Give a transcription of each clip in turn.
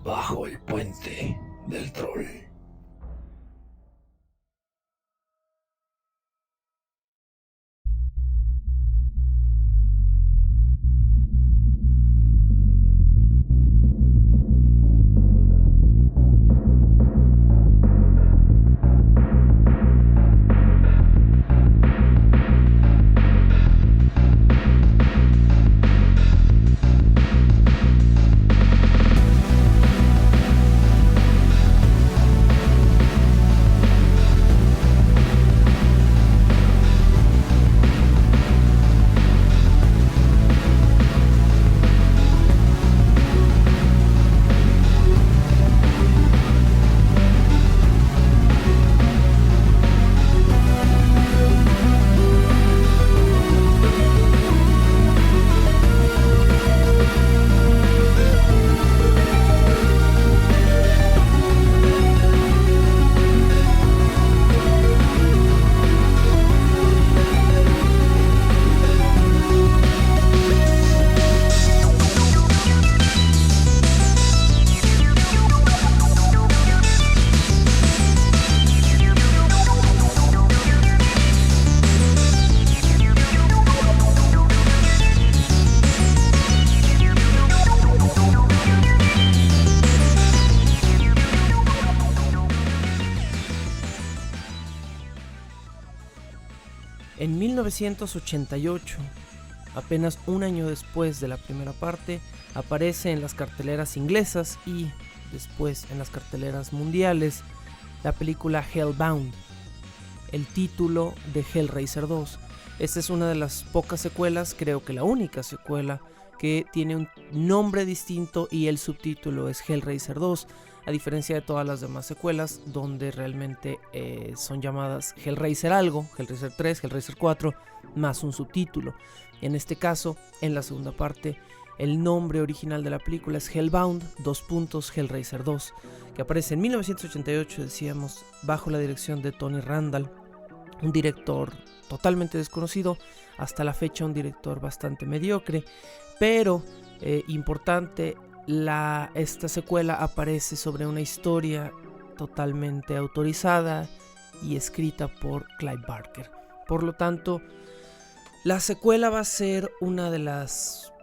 Bajo el puente del troll. En 1988, apenas un año después de la primera parte, aparece en las carteleras inglesas y después en las carteleras mundiales la película Hellbound, el título de Hellraiser 2. Esta es una de las pocas secuelas, creo que la única secuela, que tiene un nombre distinto y el subtítulo es Hellraiser 2, a diferencia de todas las demás secuelas donde realmente son llamadas Hellraiser algo, Hellraiser 3, Hellraiser 4, más un subtítulo. En este caso, en la segunda parte, el nombre original de la película es Hellbound, Hellraiser 2, que aparece en 1988, decíamos, bajo la dirección de Tony Randall, un director totalmente desconocido, hasta la fecha un director bastante mediocre, pero importante, esta secuela aparece sobre una historia totalmente autorizada y escrita por Clive Barker. Por lo tanto, la secuela va a ser una de las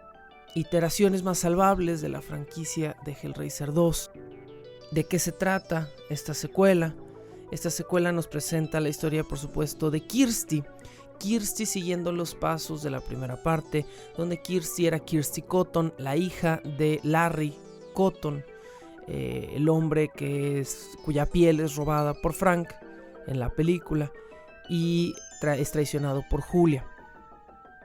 iteraciones más salvables de la franquicia de Hellraiser 2. ¿De qué se trata esta secuela? Esta secuela nos presenta la historia, por supuesto, de Kirsty siguiendo los pasos de la primera parte, donde Kirsty era Kirsty Cotton, la hija de Larry Cotton, el hombre cuya piel es robada por Frank en la película y es traicionado por Julia.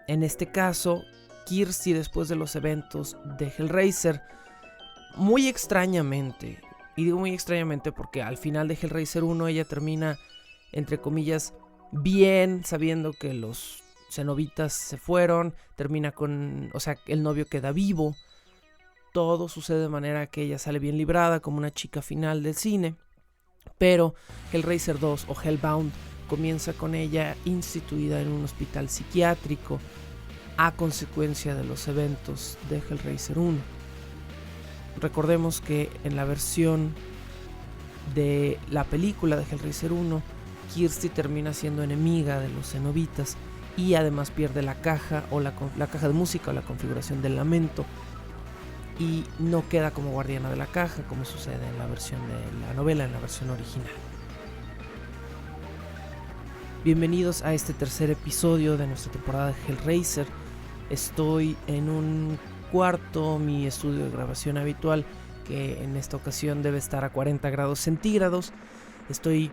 En este caso, Kirsty, después de los eventos de Hellraiser, muy extrañamente, y digo muy extrañamente porque al final de Hellraiser 1 ella termina, entre comillas, bien, sabiendo que los cenobitas se fueron, termina el novio queda vivo, todo sucede de manera que ella sale bien librada como una chica final del cine, pero Hellraiser 2 o Hellbound comienza con ella instituida en un hospital psiquiátrico a consecuencia de los eventos de Hellraiser 1. Recordemos que en la versión de la película de Hellraiser 1, Kirsty termina siendo enemiga de los cenobitas y además pierde la caja o la caja de música o la configuración del lamento y no queda como guardiana de la caja como sucede en la versión de la novela, en la versión original. Bienvenidos a este tercer episodio de nuestra temporada de Hellraiser. Estoy en un cuarto, mi estudio de grabación habitual, que en esta ocasión debe estar a 40 grados centígrados. Estoy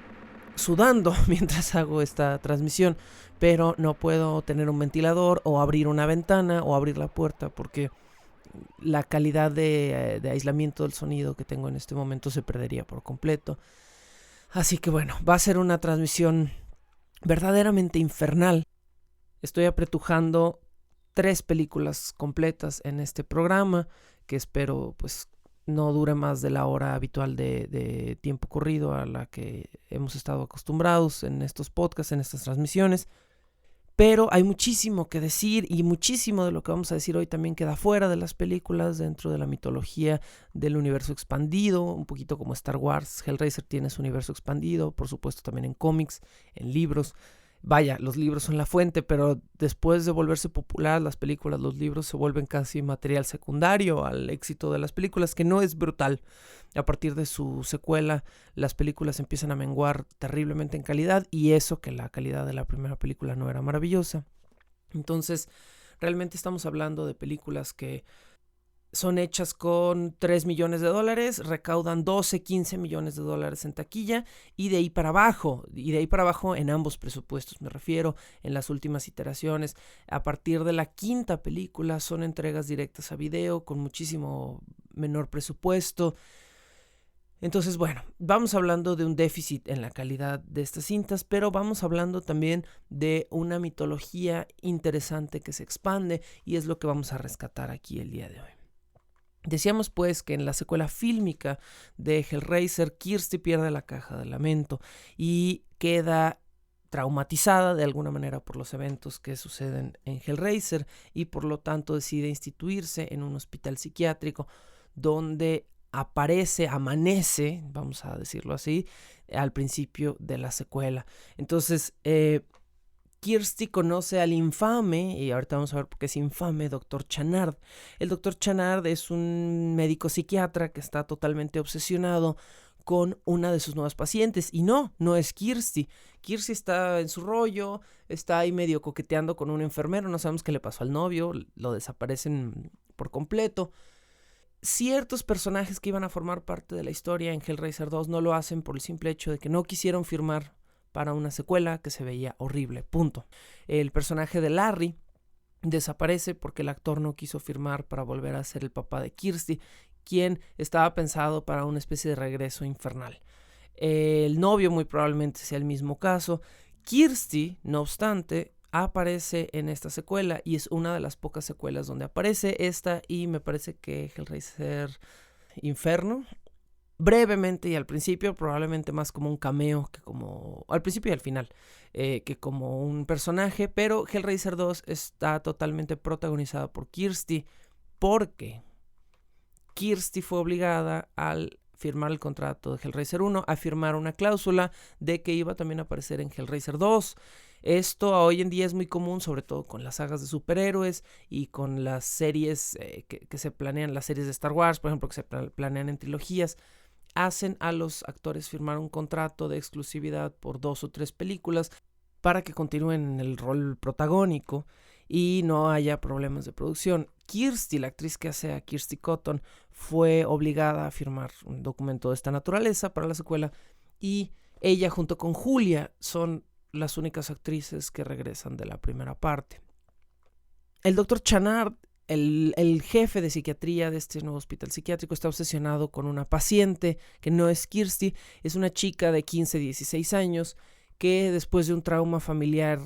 sudando mientras hago esta transmisión, pero no puedo tener un ventilador o abrir una ventana o abrir la puerta porque la calidad de aislamiento del sonido que tengo en este momento se perdería por completo. Así que bueno, va a ser una transmisión verdaderamente infernal. Estoy apretujando 3 películas completas en este programa que espero pues no dure más de la hora habitual de tiempo corrido a la que hemos estado acostumbrados en estos podcasts, en estas transmisiones. Pero hay muchísimo que decir y muchísimo de lo que vamos a decir hoy también queda fuera de las películas, dentro de la mitología del universo expandido, un poquito como Star Wars. Hellraiser tiene su universo expandido, por supuesto también en cómics, en libros. Vaya, los libros son la fuente, pero después de volverse popular las películas, los libros se vuelven casi material secundario al éxito de las películas, que no es brutal. A partir de su secuela, las películas empiezan a menguar terriblemente en calidad, y eso que la calidad de la primera película no era maravillosa. Entonces, realmente estamos hablando de películas que son hechas con $3 millones, recaudan 12, 15 millones de dólares en taquilla, y de ahí para abajo en ambos presupuestos, me refiero, en las últimas iteraciones. A partir de la quinta película son entregas directas a video con muchísimo menor presupuesto. Entonces, bueno, vamos hablando de un déficit en la calidad de estas cintas, pero vamos hablando también de una mitología interesante que se expande, y es lo que vamos a rescatar aquí el día de hoy. Decíamos pues que en la secuela fílmica de Hellraiser, Kirsty pierde la caja de lamento y queda traumatizada de alguna manera por los eventos que suceden en Hellraiser, y por lo tanto decide instituirse en un hospital psiquiátrico donde amanece, vamos a decirlo así, al principio de la secuela. Entonces, Kirsty conoce al infame, y ahorita vamos a ver por qué es infame, Dr. Channard. El Dr. Channard es un médico psiquiatra que está totalmente obsesionado con una de sus nuevas pacientes, y no es Kirsty. Kirsty está en su rollo, está ahí medio coqueteando con un enfermero, no sabemos qué le pasó al novio, lo desaparecen por completo. Ciertos personajes que iban a formar parte de la historia en Hellraiser 2 no lo hacen por el simple hecho de que no quisieron firmar para una secuela que se veía horrible, punto. El personaje de Larry desaparece porque el actor no quiso firmar para volver a ser el papá de Kirsty, quien estaba pensado para una especie de regreso infernal. El novio muy probablemente sea el mismo caso. Kirsty, no obstante, aparece en esta secuela, y es una de las pocas secuelas donde aparece esta, y me parece que Hellraiser Inferno, brevemente y al principio, probablemente más como un cameo que como al principio y al final, que como un personaje. Pero Hellraiser 2 está totalmente protagonizada por Kirsty, porque Kirsty fue obligada al firmar el contrato de Hellraiser 1 a firmar una cláusula de que iba también a aparecer en Hellraiser 2. Esto hoy en día es muy común, sobre todo con las sagas de superhéroes y con las series que se planean, las series de Star Wars, por ejemplo, que se planean en trilogías. Hacen a los actores firmar un contrato de exclusividad por 2 o 3 películas para que continúen en el rol protagónico y no haya problemas de producción. Kirsty, la actriz que hace a Kirsty Cotton, fue obligada a firmar un documento de esta naturaleza para la secuela, y ella junto con Julia son las únicas actrices que regresan de la primera parte. El Dr. Channard, el jefe de psiquiatría de este nuevo hospital psiquiátrico, está obsesionado con una paciente que no es Kirsty, es una chica de 15, 16 años que después de un trauma familiar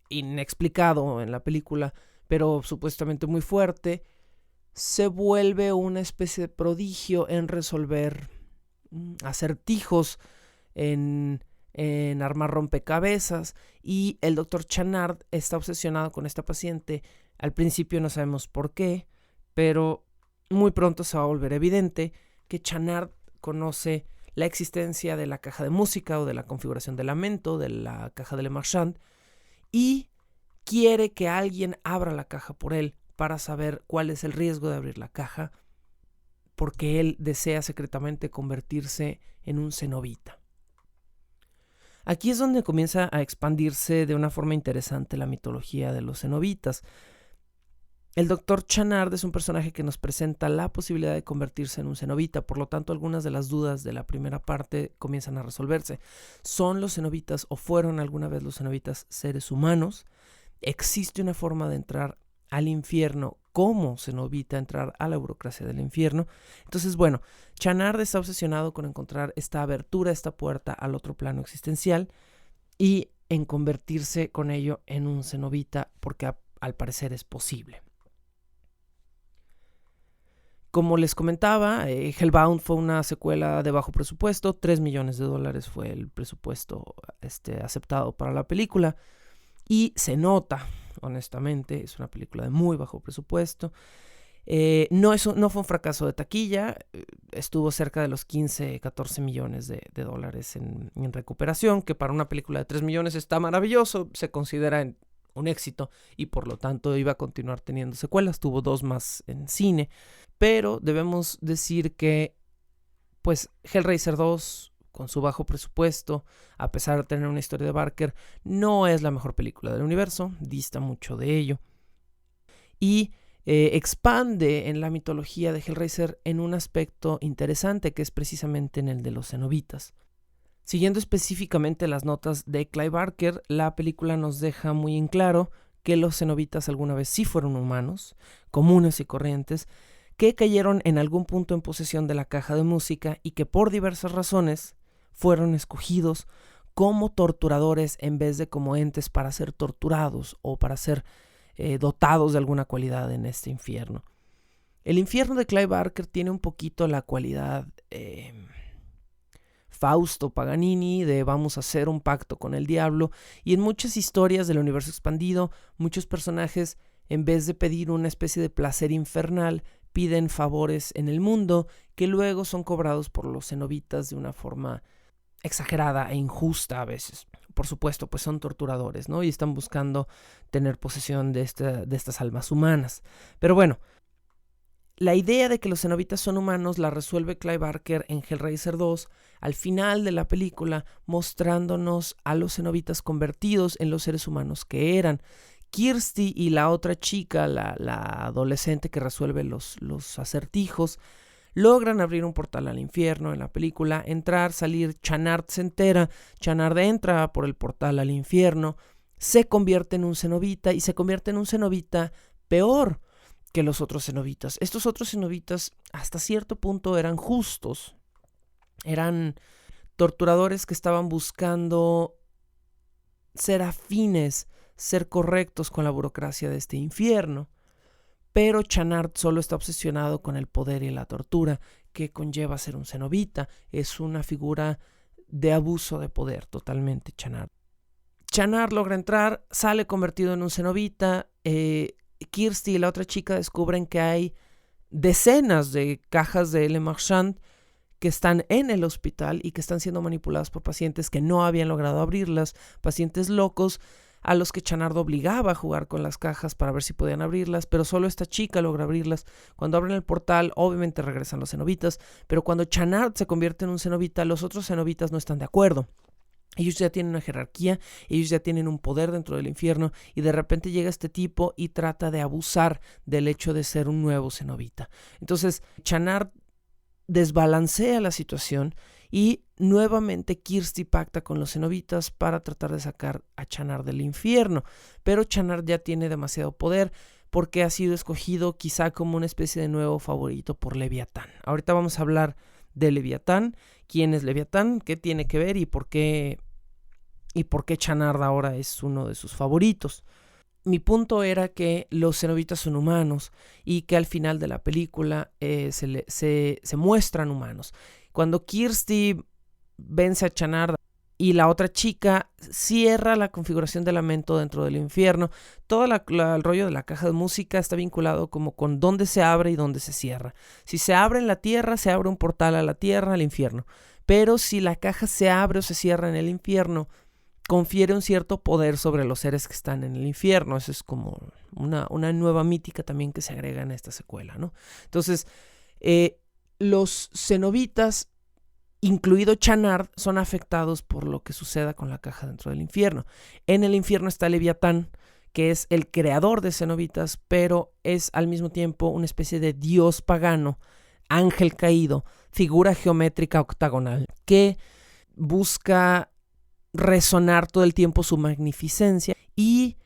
inexplicado en la película, pero supuestamente muy fuerte, se vuelve una especie de prodigio en resolver acertijos, en armar rompecabezas, y el Dr. Channard está obsesionado con esta paciente. Al principio no sabemos por qué, pero muy pronto se va a volver evidente que Channard conoce la existencia de la caja de música o de la configuración de lamento, de la caja de Le Marchand, y quiere que alguien abra la caja por él para saber cuál es el riesgo de abrir la caja, porque él desea secretamente convertirse en un cenobita. Aquí es donde comienza a expandirse de una forma interesante la mitología de los cenobitas. El Dr. Channard es un personaje que nos presenta la posibilidad de convertirse en un cenobita, por lo tanto algunas de las dudas de la primera parte comienzan a resolverse. ¿Son los cenobitas o fueron alguna vez los cenobitas seres humanos? ¿Existe una forma de entrar al infierno como cenobita, entrar a la burocracia del infierno? Entonces, bueno, Channard está obsesionado con encontrar esta abertura, esta puerta al otro plano existencial, y en convertirse con ello en un cenobita, porque al parecer es posible. Como les comentaba, Hellbound fue una secuela de bajo presupuesto, $3 millones fue el presupuesto aceptado para la película. Y se nota, honestamente, es una película de muy bajo presupuesto. No fue un fracaso de taquilla, estuvo cerca de los 15-14 millones de dólares en recuperación, que para una película de 3 millones está maravilloso, se considera un éxito y por lo tanto iba a continuar teniendo secuelas, tuvo 2 más en cine, pero debemos decir que pues Hellraiser 2, con su bajo presupuesto, a pesar de tener una historia de Barker, no es la mejor película del universo, dista mucho de ello, y expande en la mitología de Hellraiser en un aspecto interesante, que es precisamente en el de los cenobitas. Siguiendo específicamente las notas de Clive Barker, la película nos deja muy en claro que los cenobitas alguna vez sí fueron humanos, comunes y corrientes, que cayeron en algún punto en posesión de la caja de música y que por diversas razones fueron escogidos como torturadores en vez de como entes para ser torturados o para ser dotados de alguna cualidad en este infierno. El infierno de Clive Barker tiene un poquito la cualidad Fausto Paganini de vamos a hacer un pacto con el diablo, y en muchas historias del universo expandido muchos personajes, en vez de pedir una especie de placer infernal, piden favores en el mundo que luego son cobrados por los cenobitas de una forma exagerada e injusta a veces. Por supuesto, pues son torturadores, ¿no? Y están buscando tener posesión de estas almas humanas. Pero bueno, la idea de que los cenobitas son humanos la resuelve Clive Barker en Hellraiser 2 al final de la película, mostrándonos a los cenobitas convertidos en los seres humanos que eran. Kirsty y la otra chica, la adolescente que resuelve los acertijos, logran abrir un portal al infierno en la película, entrar, salir, Channard se entera, Channard entra por el portal al infierno, se convierte en un cenobita y se convierte en un cenobita peor que los otros cenobitas. Estos otros cenobitas hasta cierto punto eran justos, eran torturadores que estaban buscando ser afines, ser correctos con la burocracia de este infierno. Pero Channard solo está obsesionado con el poder y la tortura que conlleva ser un cenobita. Es una figura de abuso de poder totalmente, Channard. Channard logra entrar, sale convertido en un cenobita. Kirsty y la otra chica descubren que hay decenas de cajas de Le Marchand que están en el hospital y que están siendo manipuladas por pacientes que no habían logrado abrirlas, pacientes locos a los que Channard obligaba a jugar con las cajas para ver si podían abrirlas, pero solo esta chica logra abrirlas. Cuando abren el portal, obviamente regresan los cenobitas, pero cuando Channard se convierte en un cenobita, los otros cenobitas no están de acuerdo. Ellos ya tienen una jerarquía, ellos ya tienen un poder dentro del infierno, y de repente llega este tipo y trata de abusar del hecho de ser un nuevo cenobita. Entonces Channard desbalancea la situación y nuevamente Kirsty pacta con los cenobitas para tratar de sacar a Channard del infierno, pero Channard ya tiene demasiado poder porque ha sido escogido quizá como una especie de nuevo favorito por Leviatán. Ahorita vamos a hablar de Leviatán, quién es Leviatán, qué tiene que ver y por qué Channard ahora es uno de sus favoritos. Mi punto era que los cenobitas son humanos y que al final de la película se muestran humanos. Cuando Kirsty vence a Channard y la otra chica cierra la configuración de lamento dentro del infierno, todo el rollo de la caja de música está vinculado como con dónde se abre y dónde se cierra. Si se abre en la tierra, se abre un portal a la tierra, al infierno. Pero si la caja se abre o se cierra en el infierno, confiere un cierto poder sobre los seres que están en el infierno. Eso es como una nueva mítica también que se agrega en esta secuela, ¿no? Entonces, los cenobitas, incluido Channard, son afectados por lo que suceda con la caja dentro del infierno. En el infierno está Leviatán, que es el creador de cenobitas, pero es al mismo tiempo una especie de dios pagano, ángel caído, figura geométrica octagonal, que busca resonar todo el tiempo su magnificencia y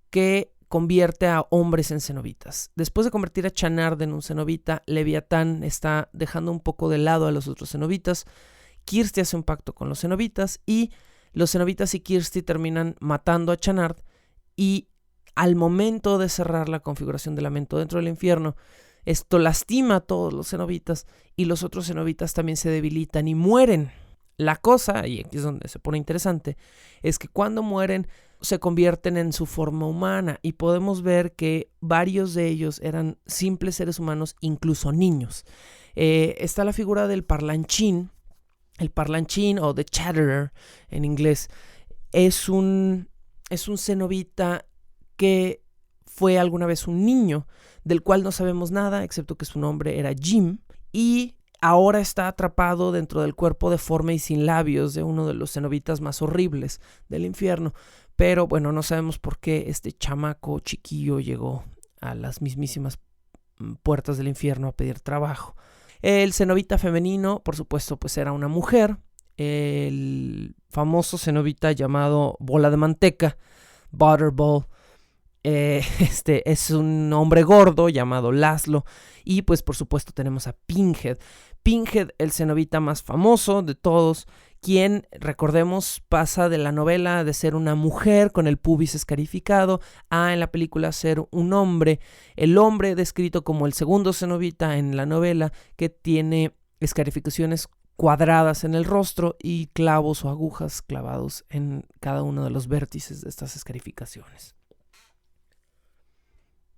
que convierte a hombres en cenobitas. Después de convertir a Channard en un cenobita, Leviatán está dejando un poco de lado a los otros cenobitas. Kirsty hace un pacto con los cenobitas y los cenobitas y Kirsty terminan matando a Channard, y al momento de cerrar la configuración de lamento dentro del infierno, esto lastima a todos los cenobitas y los otros cenobitas también se debilitan y mueren. La cosa, y aquí es donde se pone interesante, es que cuando mueren se convierten en su forma humana y podemos ver que varios de ellos eran simples seres humanos, incluso niños. Está la figura del parlanchín. El parlanchín o the chatterer en inglés es un cenobita que fue alguna vez un niño, del cual no sabemos nada, excepto que su nombre era Jim, y ahora está atrapado dentro del cuerpo deforme y sin labios de uno de los cenobitas más horribles del infierno. Pero bueno, no sabemos por qué este chamaco chiquillo llegó a las mismísimas puertas del infierno a pedir trabajo. El cenobita femenino, por supuesto, pues era una mujer. El famoso cenobita llamado Bola de Manteca, Butterball, es un hombre gordo llamado Laszlo. Y pues por supuesto tenemos a Pinhead. Pinhead, el cenobita más famoso de todos, quien, recordemos, pasa de la novela de ser una mujer con el pubis escarificado a en la película ser un hombre. El hombre descrito como el segundo cenobita en la novela, que tiene escarificaciones cuadradas en el rostro y clavos o agujas clavados en cada uno de los vértices de estas escarificaciones.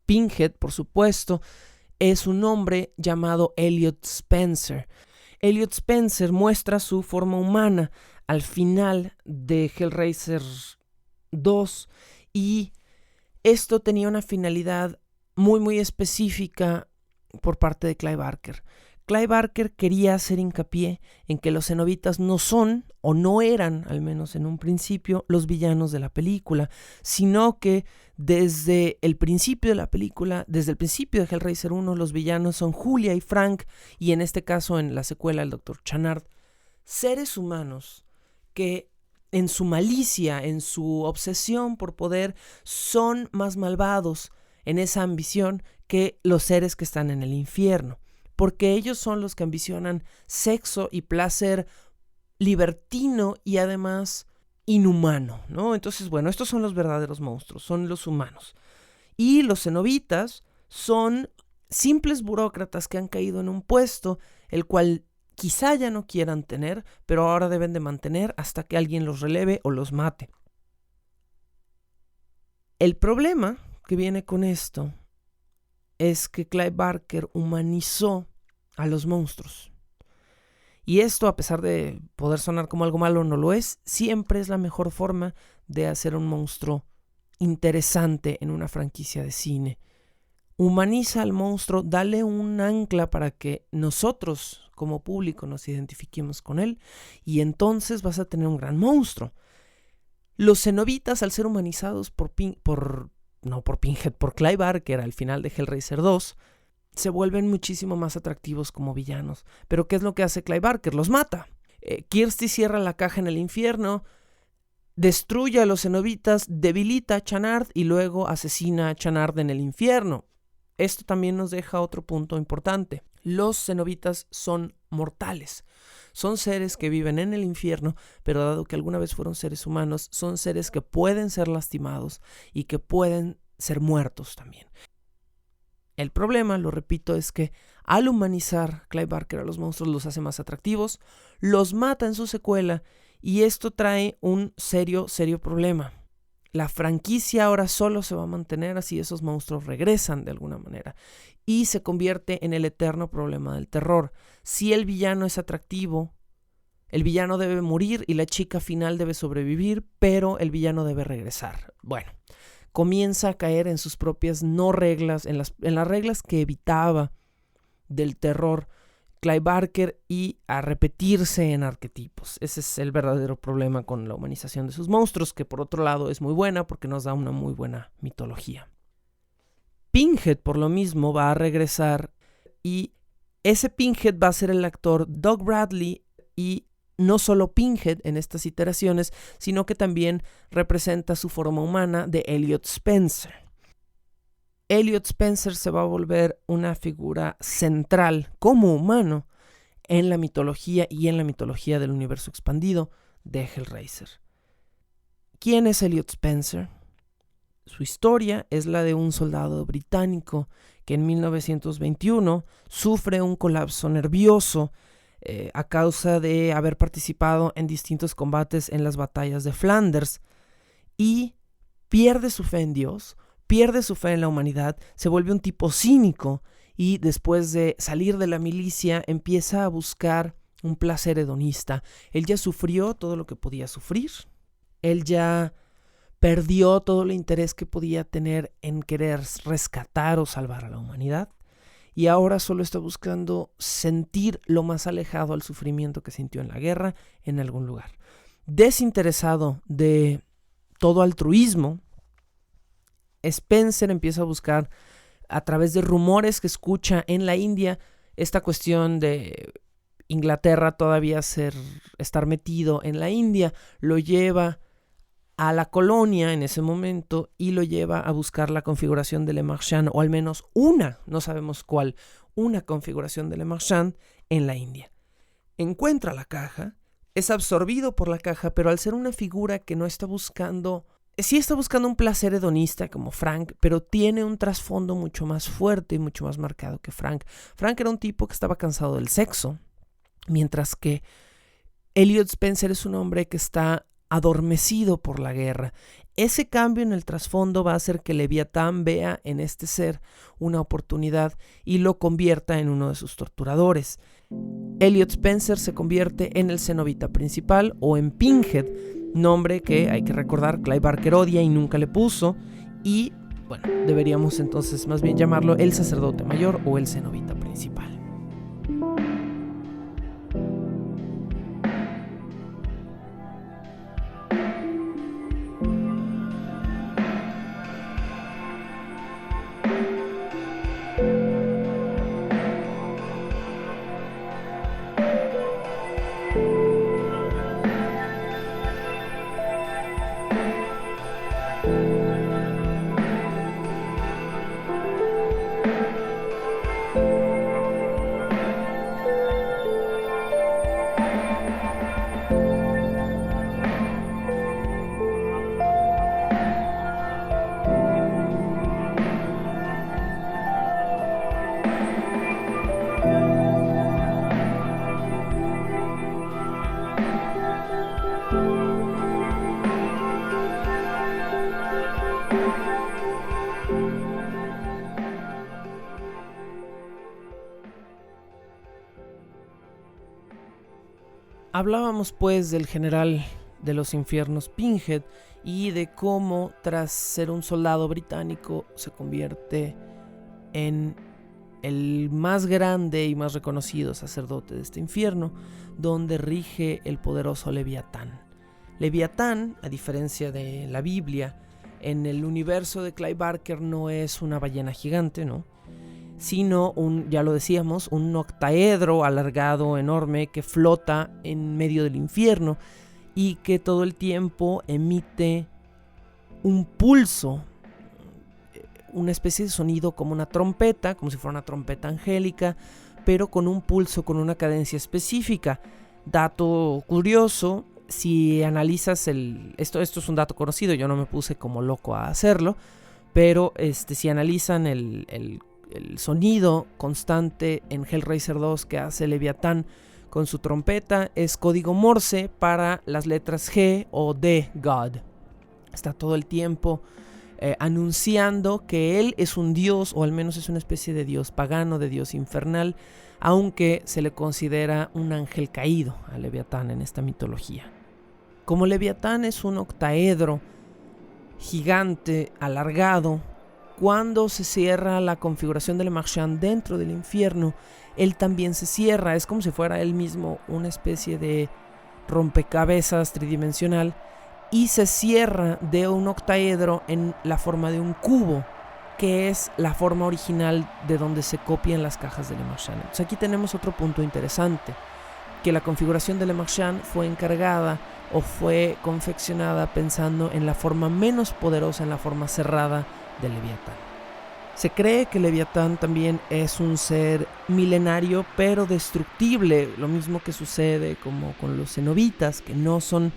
Pinhead, por supuesto, es un hombre llamado Elliot Spencer. Elliot Spencer muestra su forma humana al final de Hellraiser 2 y esto tenía una finalidad muy específica por parte de Clive Barker. Clive Barker quería hacer hincapié en que los cenobitas no son, o no eran, al menos en un principio, los villanos de la película, sino que desde el principio de la película, desde el principio de Hellraiser 1, los villanos son Julia y Frank, y en este caso en la secuela el Dr. Channard, seres humanos que en su malicia, en su obsesión por poder, son más malvados en esa ambición que los seres que están en el infierno. Porque ellos son los que ambicionan sexo y placer libertino y además inhumano, ¿no? Entonces, bueno, estos son los verdaderos monstruos, son los humanos. Y los cenobitas son simples burócratas que han caído en un puesto, el cual quizá ya no quieran tener, pero ahora deben de mantener hasta que alguien los releve o los mate. El problema que viene con esto es que Clive Barker humanizó a los monstruos. Y esto, a pesar de poder sonar como algo malo, no lo es. Siempre es la mejor forma de hacer un monstruo interesante en una franquicia de cine. Humaniza al monstruo, dale un ancla para que nosotros, como público, nos identifiquemos con él. Y entonces vas a tener un gran monstruo. Los cenobitas, al ser humanizados por Clive Barker al final de Hellraiser 2, se vuelven muchísimo más atractivos como villanos. Pero ¿qué es lo que hace Clive Barker? Los mata. Kirsty cierra la caja en el infierno, destruye a los cenobitas, debilita a Channard y luego asesina a Channard en el infierno. Esto también nos deja otro punto importante. Los cenobitas son mortales. Son seres que viven en el infierno, pero dado que alguna vez fueron seres humanos, son seres que pueden ser lastimados y que pueden ser muertos también. El problema, lo repito, es que al humanizar Clive Barker a los monstruos los hace más atractivos, los mata en su secuela y esto trae un serio problema. La franquicia ahora solo se va a mantener así esos monstruos regresan de alguna manera y se convierte en el eterno problema del terror. Si el villano es atractivo, el villano debe morir y la chica final debe sobrevivir, pero el villano debe regresar. Bueno, comienza a caer en sus propias no reglas, en las reglas que evitaba del terror Clive Barker y a repetirse en arquetipos. Ese es el verdadero problema con la humanización de sus monstruos, que por otro lado es muy buena porque nos da una muy buena mitología. Pinhead, por lo mismo, va a regresar y ese Pinhead va a ser el actor Doug Bradley y no solo Pinhead en estas iteraciones, sino que también representa su forma humana de Elliot Spencer. Elliot Spencer se va a volver una figura central como humano en la mitología y en la mitología del universo expandido de Hellraiser. ¿Quién es Elliot Spencer? Su historia es la de un soldado británico que en 1921 sufre un colapso nervioso a causa de haber participado en distintos combates en las batallas de Flanders y pierde su fe en Dios, pierde su fe en la humanidad, se vuelve un tipo cínico y después de salir de la milicia empieza a buscar un placer hedonista. Él ya sufrió todo lo que podía sufrir, él ya perdió todo el interés que podía tener en querer rescatar o salvar a la humanidad y ahora solo está buscando sentir lo más alejado al sufrimiento que sintió en la guerra en algún lugar. Desinteresado de todo altruismo, Spencer empieza a buscar a través de rumores que escucha en la India esta cuestión de Inglaterra todavía estar metido en la India, lo lleva a la colonia en ese momento y lo lleva a buscar la configuración de Le Marchand, o al menos una, no sabemos cuál, una configuración de Le Marchand en la India. Encuentra la caja, es absorbido por la caja, pero al ser una figura que no está buscando, sí está buscando un placer hedonista como Frank, pero tiene un trasfondo mucho más fuerte y mucho más marcado que Frank. Frank era un tipo que estaba cansado del sexo, mientras que Elliot Spencer es un hombre que está adormecido por la guerra. Ese cambio en el trasfondo va a hacer que Leviatán vea en este ser una oportunidad y lo convierta en uno de sus torturadores. Elliot Spencer se convierte en el cenobita principal o en Pinhead, nombre que hay que recordar Clive Barker odia y nunca le puso, y bueno, deberíamos entonces más bien llamarlo el sacerdote mayor o el cenobita principal. Hablábamos pues del general de los infiernos Pinhead y de cómo tras ser un soldado británico se convierte en el más grande y más reconocido sacerdote de este infierno, donde rige el poderoso Leviatán. Leviatán, a diferencia de la Biblia, en el universo de Clive Barker no es una ballena gigante, ¿no?, sino ya lo decíamos, un octaedro alargado, enorme, que flota en medio del infierno y que todo el tiempo emite un pulso, una especie de sonido como una trompeta, como si fuera una trompeta angélica, pero con un pulso, con una cadencia específica. Dato curioso, si analizas esto es un dato conocido, yo no me puse como loco a hacerlo, pero si analizan el sonido constante en Hellraiser 2 que hace Leviatán con su trompeta es código Morse para las letras G o D, God. Está todo el tiempo anunciando que él es un dios, o al menos es una especie de dios pagano, de dios infernal, aunque se le considera un ángel caído a Leviatán en esta mitología. Como Leviatán es un octaedro gigante, alargado, cuando se cierra la configuración de Le Marchand dentro del infierno, él también se cierra. Es como si fuera él mismo una especie de rompecabezas tridimensional y se cierra de un octaedro en la forma de un cubo, que es la forma original de donde se copian las cajas de Le Marchand. Entonces aquí tenemos otro punto interesante, que la configuración de Le Marchand fue encargada o fue confeccionada pensando en la forma menos poderosa, en la forma cerrada de Leviatán. Se cree que Leviatán también es un ser milenario pero destructible, lo mismo que sucede como con los cenobitas, que no son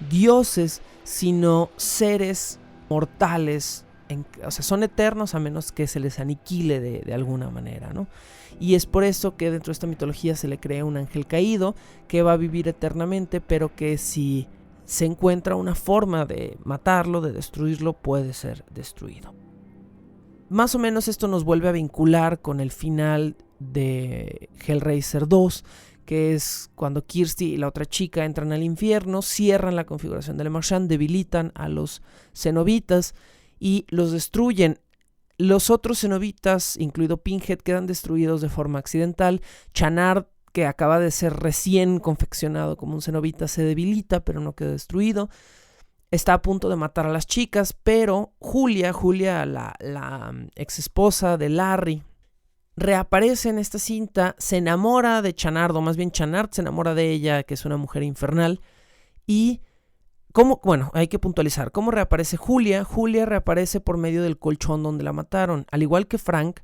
dioses sino seres mortales, o sea, son eternos a menos que se les aniquile de alguna manera, ¿no? Y es por eso que dentro de esta mitología se le crea un ángel caído que va a vivir eternamente, pero que si se encuentra una forma de matarlo, de destruirlo, puede ser destruido. Más o menos esto nos vuelve a vincular con el final de Hellraiser 2, que es cuando Kirsty y la otra chica entran al infierno, cierran la configuración de Le Marchand, debilitan a los cenobitas y los destruyen. Los otros cenobitas, incluido Pinhead, quedan destruidos de forma accidental. Channard, que acaba de ser recién confeccionado como un cenobita, se debilita, pero no queda destruido. Está a punto de matar a las chicas, pero Julia, la ex esposa de Larry, reaparece en esta cinta, se enamora de Channard, o más bien Channard se enamora de ella, que es una mujer infernal. Y hay que puntualizar, ¿cómo reaparece Julia? Julia reaparece por medio del colchón donde la mataron. Al igual que Frank,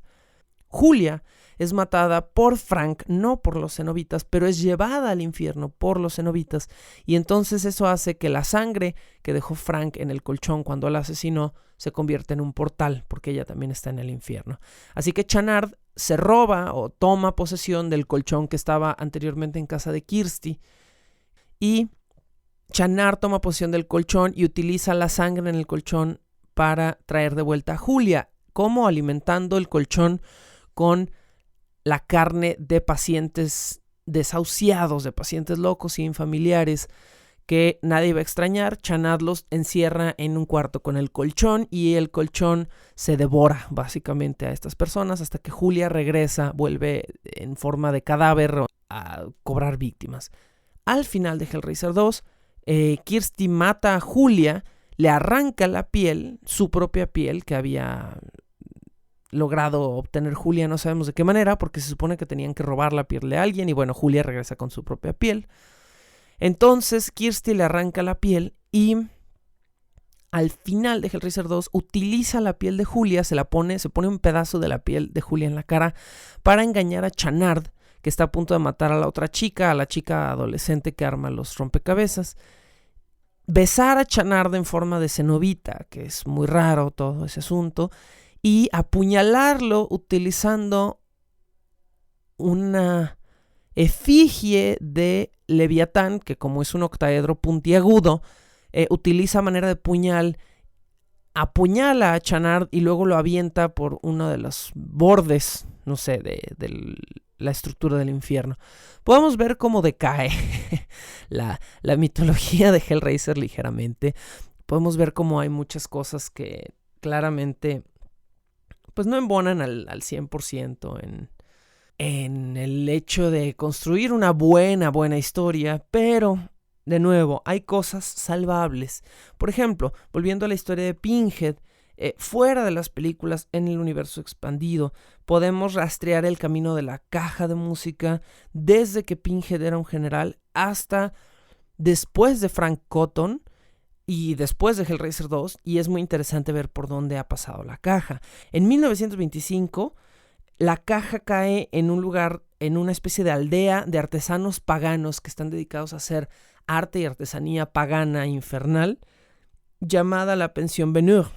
Julia es matada por Frank, no por los cenobitas, pero es llevada al infierno por los cenobitas. Y entonces eso hace que la sangre que dejó Frank en el colchón cuando la asesinó se convierta en un portal, porque ella también está en el infierno. Así que Channard se roba o toma posesión del colchón que estaba anteriormente en casa de Kirsty. Y Channard toma posesión del colchón y utiliza la sangre en el colchón para traer de vuelta a Julia. ¿Cómo? Alimentando el colchón con la carne de pacientes desahuciados, de pacientes locos y infamiliares que nadie iba a extrañar. Channard los encierra en un cuarto con el colchón y el colchón se devora básicamente a estas personas hasta que Julia regresa, vuelve en forma de cadáver a cobrar víctimas. Al final de Hellraiser 2, Kirsty mata a Julia, le arranca la piel, su propia piel que había logrado obtener Julia, no sabemos de qué manera, porque se supone que tenían que robar la piel de alguien y bueno, Julia regresa con su propia piel. Entonces Kirsty le arranca la piel y al final de Hellraiser 2 utiliza la piel de Julia, se pone un pedazo de la piel de Julia en la cara para engañar a Channard, que está a punto de matar a la otra chica, a la chica adolescente que arma los rompecabezas. Besar a Channard en forma de cenobita, que es muy raro todo ese asunto, y apuñalarlo utilizando una efigie de Leviatán, que como es un octaedro puntiagudo, utiliza manera de puñal, apuñala a Channard y luego lo avienta por uno de los bordes, no sé, de la estructura del infierno. Podemos ver cómo decae la mitología de Hellraiser ligeramente. Podemos ver cómo hay muchas cosas que claramente pues no embonan al 100% en el hecho de construir una buena historia, pero de nuevo, hay cosas salvables. Por ejemplo, volviendo a la historia de Pinhead, fuera de las películas, en el universo expandido, podemos rastrear el camino de la caja de música desde que Pinhead era un general hasta después de Frank Cotton y después de Hellraiser 2, y es muy interesante ver por dónde ha pasado la caja. En 1925, la caja cae en un lugar, en una especie de aldea de artesanos paganos que están dedicados a hacer arte y artesanía pagana infernal, llamada la Pensión Venure.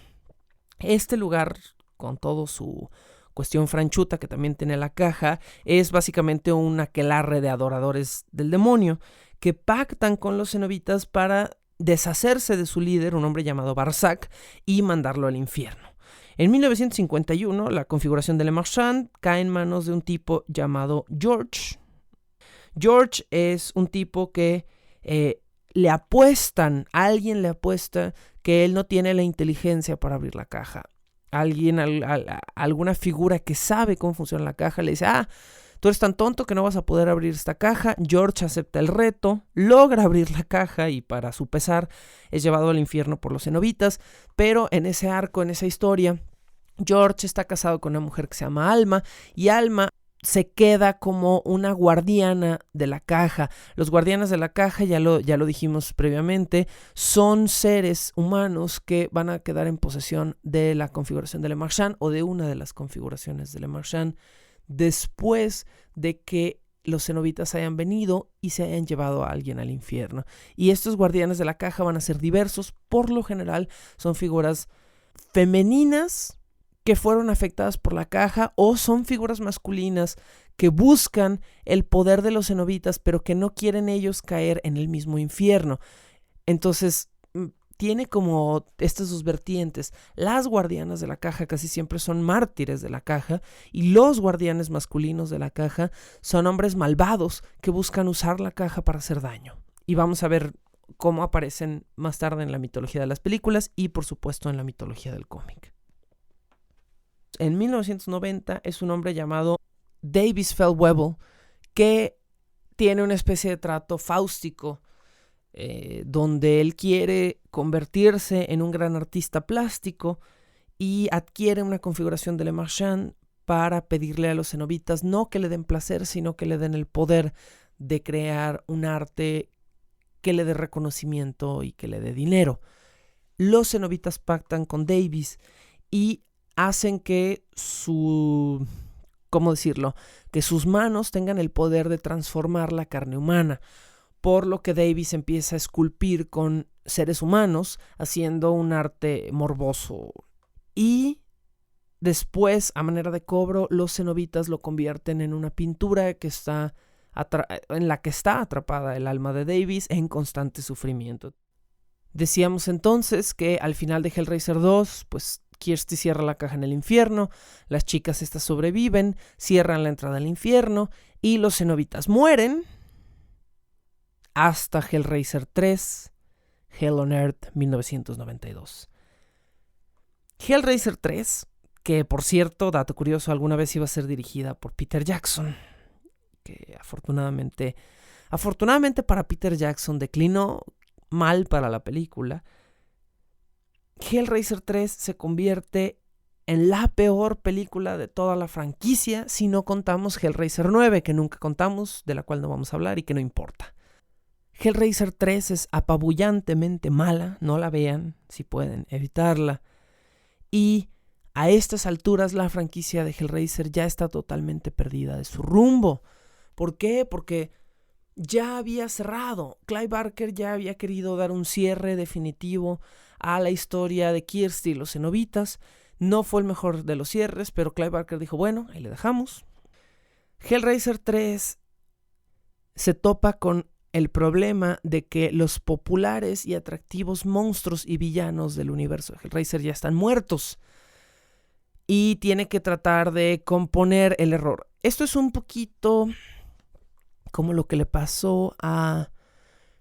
Este lugar, con todo su cuestión franchuta que también tiene la caja, es básicamente un aquelarre de adoradores del demonio que pactan con los cenobitas para deshacerse de su líder, un hombre llamado Barzak, y mandarlo al infierno. En 1951, la configuración de Le Marchand cae en manos de un tipo llamado George. George es un tipo que alguien le apuesta que él no tiene la inteligencia para abrir la caja. Alguna figura que sabe cómo funciona la caja le dice, tú eres tan tonto que no vas a poder abrir esta caja. George acepta el reto, logra abrir la caja y para su pesar es llevado al infierno por los cenobitas. Pero en ese arco, en esa historia, George está casado con una mujer que se llama Alma y Alma se queda como una guardiana de la caja. Los guardianes de la caja, ya lo dijimos previamente, son seres humanos que van a quedar en posesión de la configuración de Le Marchand o de una de las configuraciones de Le Marchand después de que los cenobitas hayan venido y se hayan llevado a alguien al infierno. Y estos guardianes de la caja van a ser diversos. Por lo general son figuras femeninas que fueron afectadas por la caja o son figuras masculinas que buscan el poder de los cenobitas pero que no quieren ellos caer en el mismo infierno. Entonces, tiene como estas dos vertientes. Las guardianas de la caja casi siempre son mártires de la caja, y los guardianes masculinos de la caja son hombres malvados que buscan usar la caja para hacer daño. Y vamos a ver cómo aparecen más tarde en la mitología de las películas y por supuesto en la mitología del cómic. En 1990 es un hombre llamado Davis Feldwebel que tiene una especie de trato fáustico, donde él quiere convertirse en un gran artista plástico y adquiere una configuración de Le Marchand para pedirle a los cenobitas no que le den placer, sino que le den el poder de crear un arte que le dé reconocimiento y que le dé dinero. Los cenobitas pactan con Davis y hacen que que sus manos tengan el poder de transformar la carne humana, por lo que Davis empieza a esculpir con seres humanos, haciendo un arte morboso. Y después, a manera de cobro, los cenobitas lo convierten en una pintura en la que está atrapada el alma de Davis en constante sufrimiento. Decíamos entonces que al final de Hellraiser 2, pues Kirsty cierra la caja en el infierno, las chicas estas sobreviven, cierran la entrada al infierno y los cenobitas mueren hasta Hellraiser 3, Hell on Earth, 1992. Hellraiser 3, que por cierto, dato curioso, alguna vez iba a ser dirigida por Peter Jackson, que afortunadamente para Peter Jackson declinó mal para la película. Hellraiser 3 se convierte en la peor película de toda la franquicia si no contamos Hellraiser 9, que nunca contamos, de la cual no vamos a hablar y que no importa. Hellraiser 3 es apabullantemente mala, no la vean si pueden evitarla. Y a estas alturas la franquicia de Hellraiser ya está totalmente perdida de su rumbo. ¿Por qué? Porque ya había cerrado. Clive Barker ya había querido dar un cierre definitivo a la historia de Kirsty y los cenobitas. No fue el mejor de los cierres, pero Clive Barker dijo, bueno, ahí le dejamos. Hellraiser 3 se topa con el problema de que los populares y atractivos monstruos y villanos del universo de Hellraiser ya están muertos. Y tiene que tratar de componer el error. Esto es un poquito como lo que le pasó a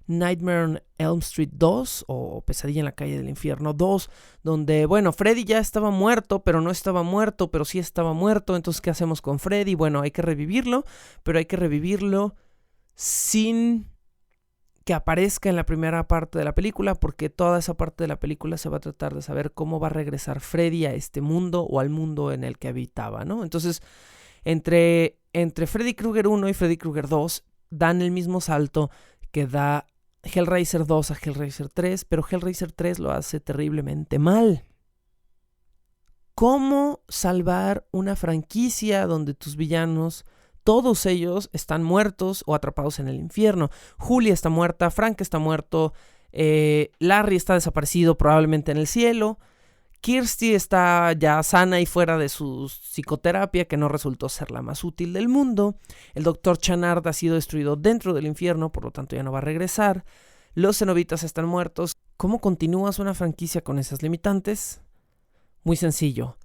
Nightmare on Elm Street 2 o Pesadilla en la calle del infierno 2, donde, bueno, Freddy ya estaba muerto, pero no estaba muerto, pero sí estaba muerto. Entonces, ¿qué hacemos con Freddy? Bueno, hay que revivirlo, pero hay que revivirlo sin que aparezca en la primera parte de la película, porque toda esa parte de la película se va a tratar de saber cómo va a regresar Freddy a este mundo o al mundo en el que habitaba, ¿no? Entonces, entre Freddy Krueger 1 y Freddy Krueger 2 dan el mismo salto que da Hellraiser 2 a Hellraiser 3, pero Hellraiser 3 lo hace terriblemente mal. ¿Cómo salvar una franquicia donde tus villanos, todos ellos, están muertos o atrapados en el infierno? Julia está muerta, Frank está muerto, Larry está desaparecido probablemente en el cielo, Kirsty está ya sana y fuera de su psicoterapia, que no resultó ser la más útil del mundo. El Dr. Channard ha sido destruido dentro del infierno, por lo tanto ya no va a regresar. Los cenobitas están muertos. ¿Cómo continúas una franquicia con esas limitantes? Muy sencillo.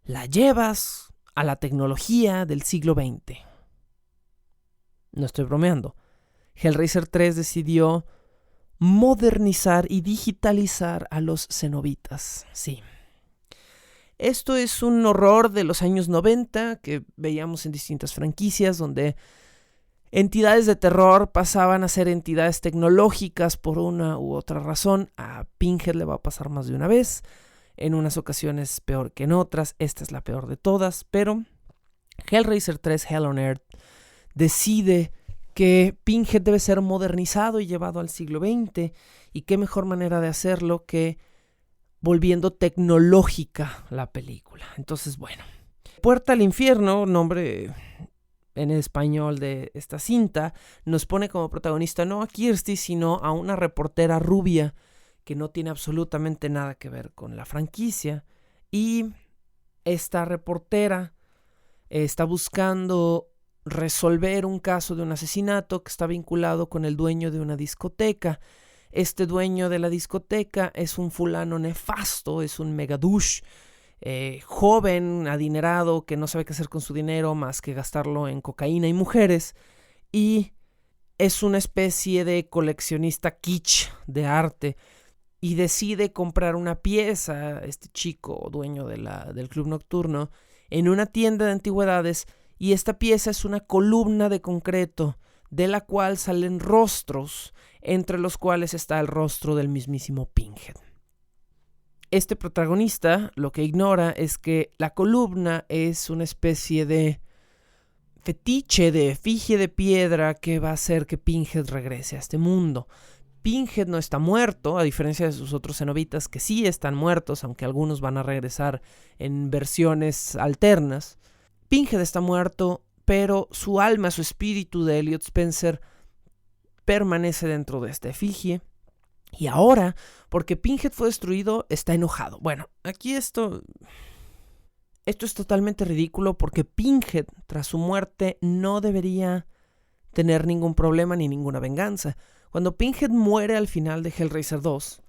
La llevas a la tecnología del siglo XX. No estoy bromeando. Hellraiser 3 decidió modernizar y digitalizar a los cenobitas. Sí. Esto es un horror de los años 90 que veíamos en distintas franquicias, donde entidades de terror pasaban a ser entidades tecnológicas por una u otra razón. A Pinhead le va a pasar más de una vez, en unas ocasiones peor que en otras. Esta es la peor de todas, pero Hellraiser 3 Hell on Earth decide que Pinhead debe ser modernizado y llevado al siglo XX, y qué mejor manera de hacerlo que volviendo tecnológica la película. Entonces, bueno, Puerta al Infierno, nombre en español de esta cinta, nos pone como protagonista no a Kirsty, sino a una reportera rubia que no tiene absolutamente nada que ver con la franquicia, y esta reportera está buscando resolver un caso de un asesinato que está vinculado con el dueño de una discoteca. Este dueño de la discoteca es un fulano nefasto, es un megadush, joven, adinerado, que no sabe qué hacer con su dinero más que gastarlo en cocaína y mujeres, y es una especie de coleccionista kitsch de arte, y decide comprar una pieza, este chico dueño del club nocturno, en una tienda de antigüedades, y esta pieza es una columna de concreto de la cual salen rostros, entre los cuales está el rostro del mismísimo Pinhead. Este protagonista lo que ignora es que la columna es una especie de fetiche, de efigie de piedra que va a hacer que Pinhead regrese a este mundo. Pinhead no está muerto, a diferencia de sus otros cenobitas que sí están muertos, aunque algunos van a regresar en versiones alternas. Pinhead está muerto, pero su alma, su espíritu de Elliot Spencer permanece dentro de esta efigie. Y ahora, porque Pinhead fue destruido, está enojado. Bueno, aquí esto es totalmente ridículo porque Pinhead, tras su muerte, no debería tener ningún problema ni ninguna venganza. Cuando Pinhead muere al final de Hellraiser 2,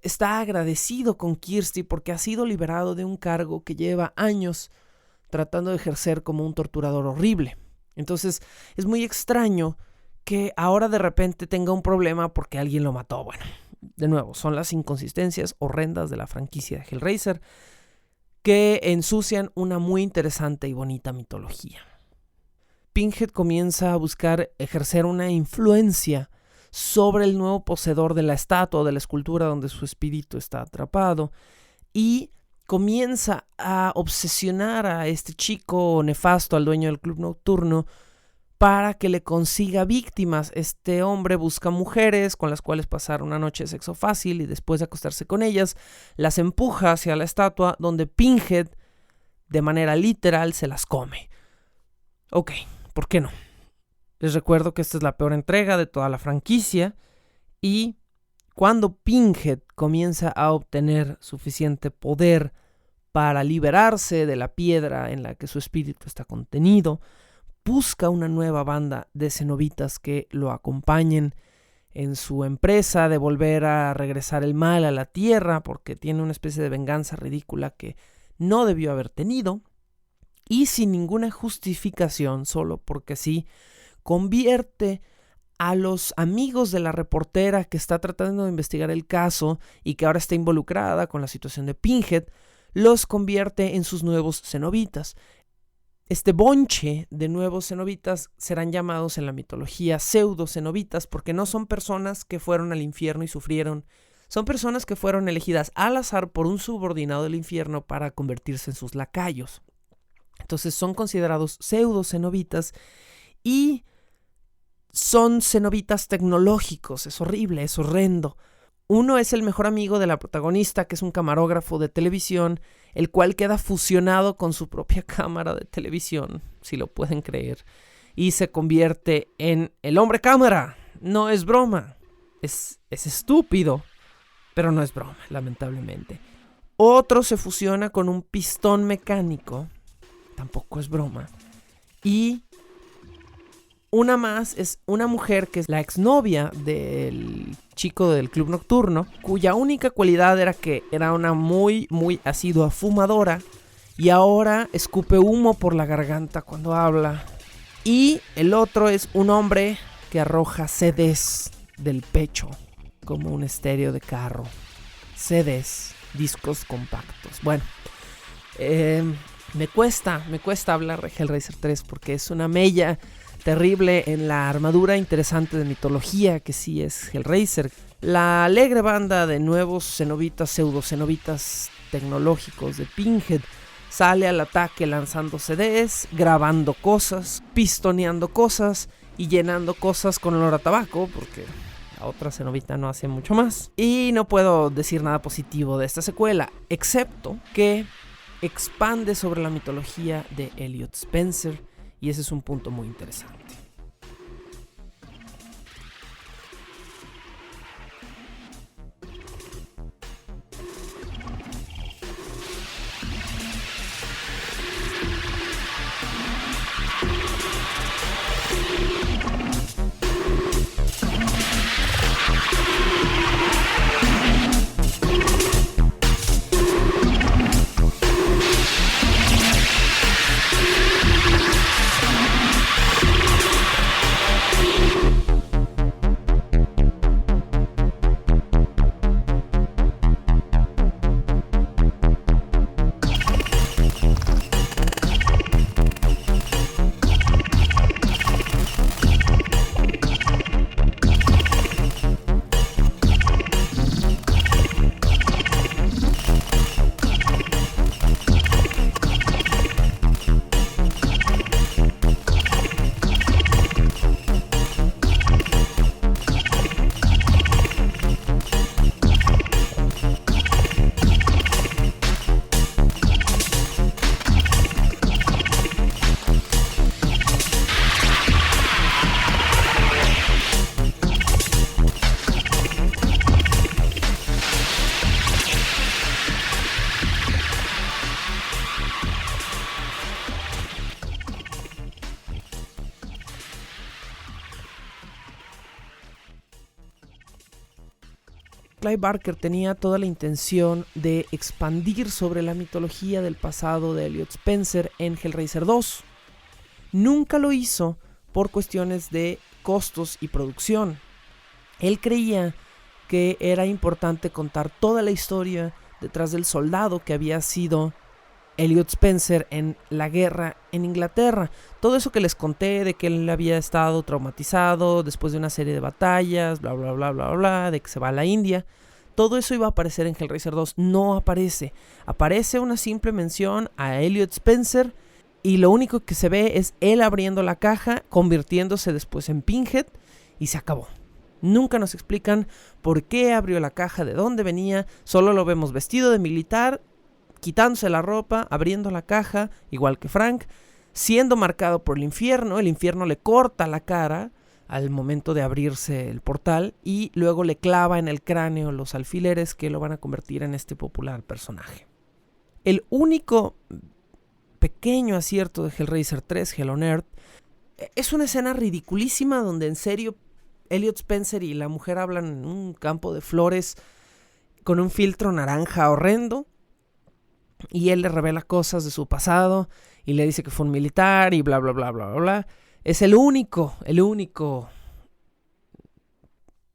está agradecido con Kirsty porque ha sido liberado de un cargo que lleva años tratando de ejercer como un torturador horrible. Entonces es muy extraño que ahora de repente tenga un problema porque alguien lo mató. Bueno, de nuevo, son las inconsistencias horrendas de la franquicia de Hellraiser que ensucian una muy interesante y bonita mitología. Pinhead comienza a buscar ejercer una influencia sobre el nuevo poseedor de la estatua o de la escultura donde su espíritu está atrapado, y comienza a obsesionar a este chico nefasto, al dueño del club nocturno, para que le consiga víctimas. Este hombre busca mujeres con las cuales pasar una noche de sexo fácil y después de acostarse con ellas, las empuja hacia la estatua donde Pinhead, de manera literal, se las come. Ok, ¿por qué no? Les recuerdo que esta es la peor entrega de toda la franquicia, y cuando Pinhead comienza a obtener suficiente poder para liberarse de la piedra en la que su espíritu está contenido, busca una nueva banda de cenobitas que lo acompañen en su empresa de volver a regresar el mal a la tierra, porque tiene una especie de venganza ridícula que no debió haber tenido, y sin ninguna justificación, solo porque sí, convierte a los amigos de la reportera que está tratando de investigar el caso y que ahora está involucrada con la situación de Pinhead, los convierte en sus nuevos cenobitas. Este bonche de nuevos cenobitas serán llamados en la mitología pseudo-cenobitas porque no son personas que fueron al infierno y sufrieron. Son personas que fueron elegidas al azar por un subordinado del infierno para convertirse en sus lacayos. Entonces son considerados pseudo-cenobitas y son cenobitas tecnológicos. Es horrible, es horrendo. Uno es el mejor amigo de la protagonista, que es un camarógrafo de televisión, el cual queda fusionado con su propia cámara de televisión, si lo pueden creer, y se convierte en el hombre cámara. No es broma. Es estúpido, pero no es broma, lamentablemente. Otro se fusiona con un pistón mecánico. Tampoco es broma. Y una más es una mujer que es la exnovia del chico del club nocturno, cuya única cualidad era que era una muy asidua fumadora y ahora escupe humo por la garganta cuando habla. Y el otro es un hombre que arroja CDs del pecho como un estéreo de carro. CDs, discos compactos. Bueno, me cuesta hablar de Hellraiser 3 porque es una mella terrible en la armadura interesante de mitología que sí es Hellraiser. La alegre banda de nuevos cenobitas, pseudo-cenobitas tecnológicos de Pinhead sale al ataque lanzando CDs, grabando cosas, pistoneando cosas y llenando cosas con olor a tabaco, porque la otra cenobita no hace mucho más. Y no puedo decir nada positivo de esta secuela, excepto que expande sobre la mitología de Elliot Spencer, y ese es un punto muy interesante. Clive Barker tenía toda la intención de expandir sobre la mitología del pasado de Elliot Spencer en Hellraiser 2. Nunca lo hizo por cuestiones de costos y producción. Él creía que era importante contar toda la historia detrás del soldado que había sido Elliot Spencer en la guerra en Inglaterra. Todo eso que les conté de que él había estado traumatizado después de una serie de batallas, bla bla bla bla bla, de que se va a la India. Todo eso iba a aparecer en Hellraiser 2. No aparece. Aparece una simple mención a Elliot Spencer y lo único que se ve es él abriendo la caja, convirtiéndose después en Pinhead y se acabó. Nunca nos explican por qué abrió la caja, de dónde venía. Solo lo vemos vestido de militar, quitándose la ropa, abriendo la caja, igual que Frank, siendo marcado por el infierno. El infierno le corta la cara al momento de abrirse el portal y luego le clava en el cráneo los alfileres que lo van a convertir en este popular personaje. El único pequeño acierto de Hellraiser 3, Hell on Earth, es una escena ridiculísima donde en serio Elliot Spencer y la mujer hablan en un campo de flores con un filtro naranja horrendo. Y él le revela cosas de su pasado y le dice que fue un militar y bla bla bla bla bla bla. Es el único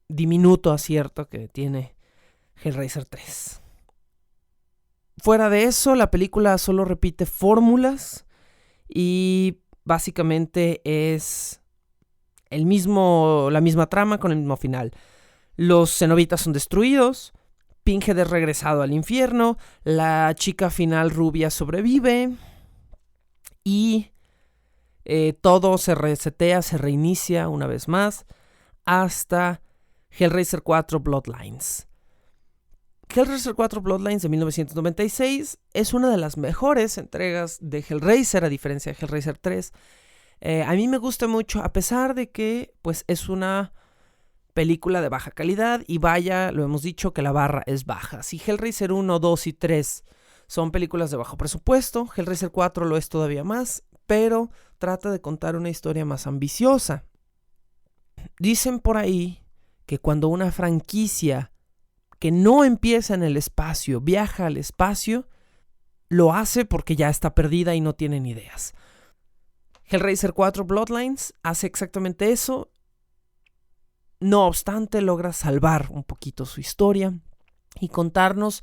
diminuto acierto que tiene Hellraiser 3. Fuera de eso, la película solo repite fórmulas y básicamente es la misma trama con el mismo final. Los cenobitas son destruidos, Pinhead es regresado al infierno, la chica final rubia sobrevive y todo se resetea, se reinicia una vez más hasta Hellraiser 4 Bloodlines. Hellraiser 4 Bloodlines de 1996 es una de las mejores entregas de Hellraiser, a diferencia de Hellraiser 3. A mí me gusta mucho, a pesar de que pues, es una película de baja calidad y vaya, lo hemos dicho que la barra es baja. Si Hellraiser 1, 2 y 3 son películas de bajo presupuesto, Hellraiser 4 lo es todavía más, pero trata de contar una historia más ambiciosa. Dicen por ahí que cuando una franquicia que no empieza en el espacio viaja al espacio, lo hace porque ya está perdida y no tienen ideas. Hellraiser 4 Bloodlines hace exactamente eso. No obstante, logra salvar un poquito su historia y contarnos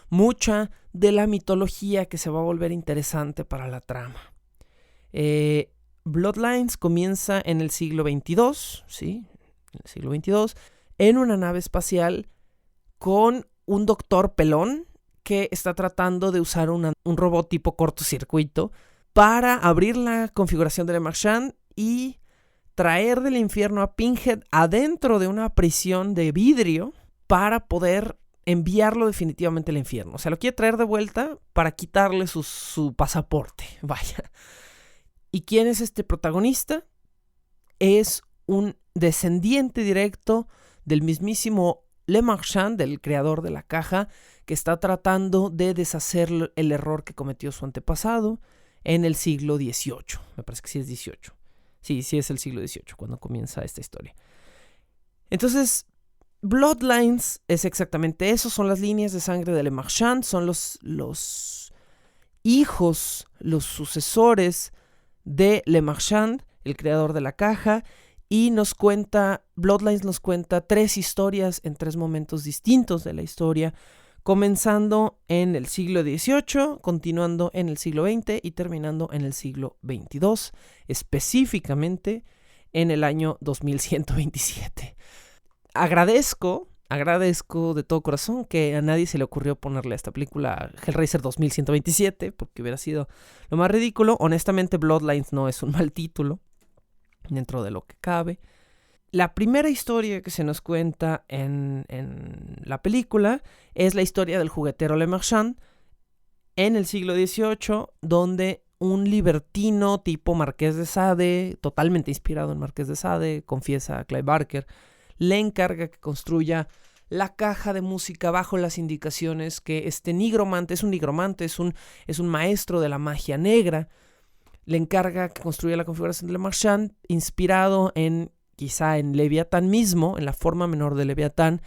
mucha de la mitología que se va a volver interesante para la trama. Bloodlines comienza en el siglo XXII, ¿sí? En el siglo XXII, en una nave espacial con un doctor pelón que está tratando de usar un robot tipo cortocircuito para abrir la configuración de Le Marchand y traer del infierno a Pinhead adentro de una prisión de vidrio para poder enviarlo definitivamente al infierno. O sea, lo quiere traer de vuelta para quitarle su pasaporte. Vaya. ¿Y quién es este protagonista? Es un descendiente directo del mismísimo Le Marchand, del creador de la caja, que está tratando de deshacer el error que cometió su antepasado en el siglo XVIII. Me parece que sí es XVIII. Sí es el siglo XVIII cuando comienza esta historia. Entonces, Bloodlines es exactamente eso. Son las líneas de sangre de Le Marchand. Son los hijos, los sucesores de Le Marchand, el creador de la caja. Y Bloodlines nos cuenta 3 historias en 3 momentos distintos de la historia, comenzando en el siglo XVIII, continuando en el siglo XX y terminando en el siglo XXII, específicamente en el año 2127. Agradezco de todo corazón que a nadie se le ocurrió ponerle a esta película Hellraiser 2127, porque hubiera sido lo más ridículo. Honestamente, Bloodlines no es un mal título, dentro de lo que cabe. La primera historia que se nos cuenta en la película es la historia del juguetero Le Marchand en el siglo XVIII, donde un libertino tipo Marqués de Sade, totalmente inspirado en Marqués de Sade, confiesa a Clive Barker, le encarga que construya la caja de música bajo las indicaciones que este nigromante, es un maestro de la magia negra, le encarga que construya la configuración de Le Marchand, inspirado quizá en Leviatán mismo, en la forma menor de Leviatán,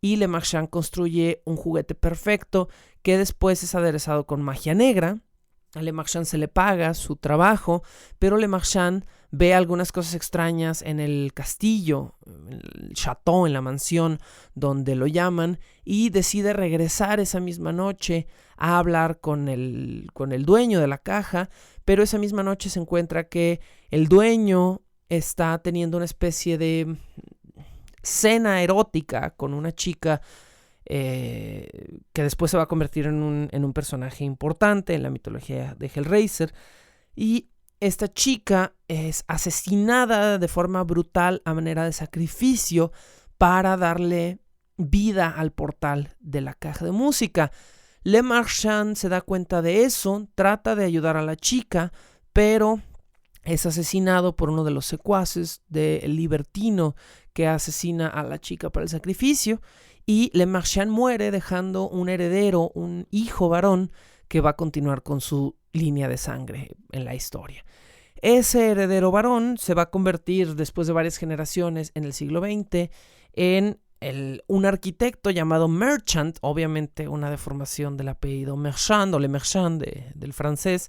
y Le Marchand construye un juguete perfecto que después es aderezado con magia negra. A Le Marchand se le paga su trabajo, pero Le Marchand ve algunas cosas extrañas en el castillo, en el chateau, en la mansión donde lo llaman, y decide regresar esa misma noche a hablar con el dueño de la caja, pero esa misma noche se encuentra que el dueño está teniendo una especie de cena erótica con una chica que después se va a convertir en un personaje importante en la mitología de Hellraiser, y esta chica es asesinada de forma brutal a manera de sacrificio para darle vida al portal de la caja de música. Le Marchand se da cuenta de eso, trata de ayudar a la chica, pero es asesinado por uno de los secuaces del libertino que asesina a la chica para el sacrificio, y Le Marchand muere dejando un heredero, un hijo varón, que va a continuar con su línea de sangre en la historia. Ese heredero varón se va a convertir, después de varias generaciones en el siglo XX, en un arquitecto llamado Merchant, obviamente una deformación del apellido Marchand o Le Marchand del francés.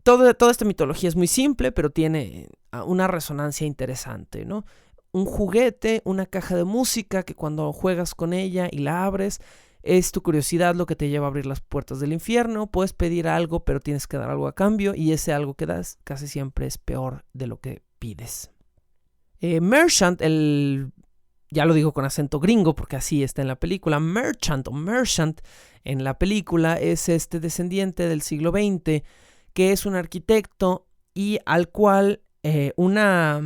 Toda esta mitología es muy simple, pero tiene una resonancia interesante, ¿no? Un juguete, una caja de música que cuando juegas con ella y la abres, es tu curiosidad lo que te lleva a abrir las puertas del infierno. Puedes pedir algo, pero tienes que dar algo a cambio, y ese algo que das casi siempre es peor de lo que pides. Merchant, ya lo digo con acento gringo porque así está en la película, Merchant en la película es este descendiente del siglo XX que es un arquitecto y al cual una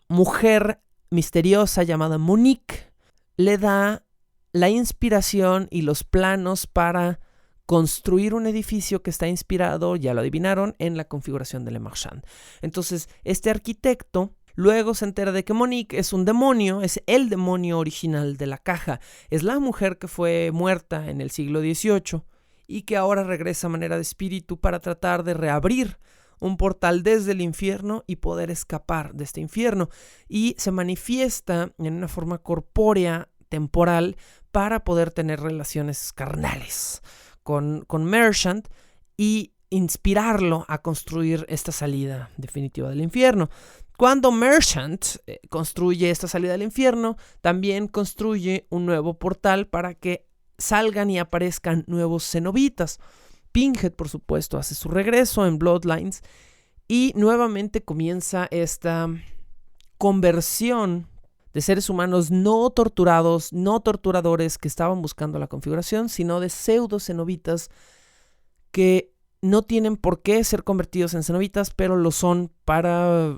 mujer misteriosa llamada Monique le da la inspiración y los planos para construir un edificio que está inspirado, ya lo adivinaron, en la configuración de Le Marchand. Entonces, este arquitecto luego se entera de que Monique es un demonio, es el demonio original de la caja. Es la mujer que fue muerta en el siglo XVIII y que ahora regresa a manera de espíritu para tratar de reabrir un portal desde el infierno y poder escapar de este infierno. Y se manifiesta en una forma corpórea, temporal, para poder tener relaciones carnales con Merchant y inspirarlo a construir esta salida definitiva del infierno. Cuando Merchant construye esta salida del infierno, también construye un nuevo portal para que salgan y aparezcan nuevos cenobitas. Pinhead, por supuesto, hace su regreso en Bloodlines y nuevamente comienza esta conversión de seres humanos no torturados, no torturadores que estaban buscando la configuración, sino de pseudo cenobitas que no tienen por qué ser convertidos en cenobitas, pero lo son para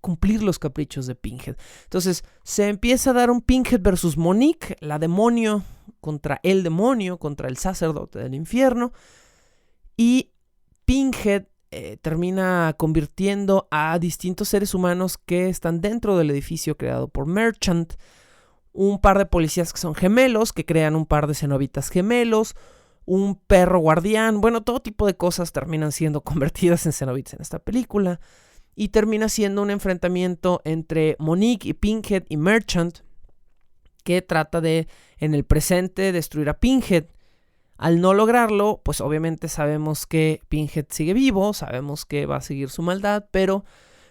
cumplir los caprichos de Pinhead. Entonces se empieza a dar un Pinhead versus Monique, la demonio contra el sacerdote del infierno, y Pinhead termina convirtiendo a distintos seres humanos que están dentro del edificio creado por Merchant, un par de policías que son gemelos, que crean un par de cenobitas gemelos, un perro guardián, bueno, todo tipo de cosas terminan siendo convertidas en cenobitas en esta película, y termina siendo un enfrentamiento entre Monique y Pinhead y Merchant, que trata de, en el presente, destruir a Pinhead. Al no lograrlo, pues obviamente sabemos que Pinhead sigue vivo, sabemos que va a seguir su maldad, pero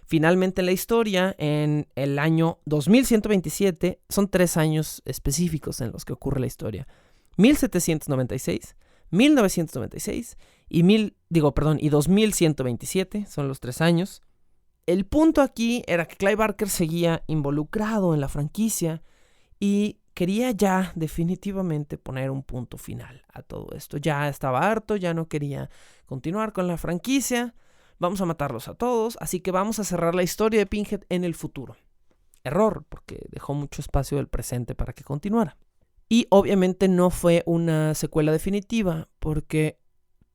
finalmente en la historia, en el año 2127, son 3 años específicos en los que ocurre la historia. 1796, 1996 y 2127 son los 3 años. El punto aquí era que Clive Barker seguía involucrado en la franquicia y quería ya definitivamente poner un punto final a todo esto. Ya estaba harto, ya no quería continuar con la franquicia. Vamos a matarlos a todos, así que vamos a cerrar la historia de Pinhead en el futuro. Error, porque dejó mucho espacio del presente para que continuara. Y obviamente no fue una secuela definitiva, porque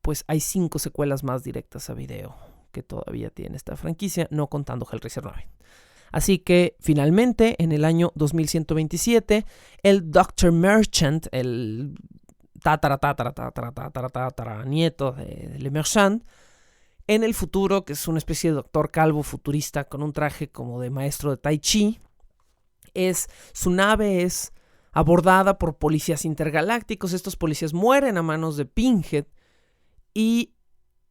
pues hay 5 secuelas más directas a video que todavía tiene esta franquicia, no contando Hellraiser 9. Así que finalmente en el año 2127 el Dr. Merchant, el nieto de Le Marchand, en el futuro, que es una especie de doctor calvo futurista con un traje como de maestro de Tai Chi, su nave es abordada por policías intergalácticos. Estos policías mueren a manos de Pinhead y